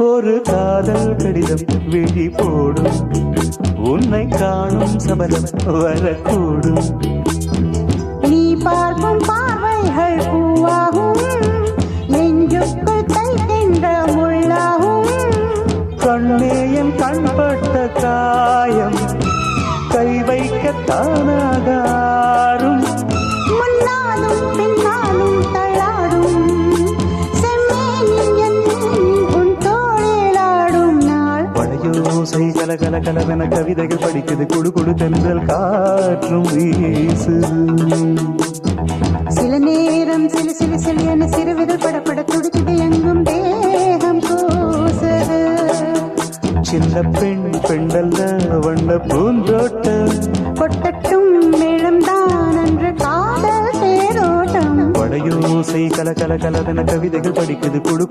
ஒரு காதல் கடிதம் விழி போடும், உன்னை காணும் சபலம் வரக்கூடும். நீ பார்க்கும் பார்வைகள் பூவாகும், நெஞ்சுக்குள் தைக்கின்ற முள்ளாகும். கண்ணேயன் கண்பட்ட காயம் கை வைக்க தானாகாரும். முன்னாலும் பின்னாலும் தள்ளாடும் செம்மேனின் என் உன் தோளிலாடும் நாள். பழையோசை கல கல கலவென கவிதைகள் படிக்குது, குடு குடு தென்றல் காற்றும் வீசுது. சில நேரம் சிலு சிலு சிலு என சிறுவிரல் படப்பட துடிக்குது, எங்கும் தேகம் கூசுது. சின்ன பெண் பெண்டல்ல வண்ண பூந்தோட்டம், கொட்டட்டும் மேளம்தான் அன்று காதல் தேரோட்டம். பழையோசை கல கல கலவென கவிதைகள் படிக்குது, குடு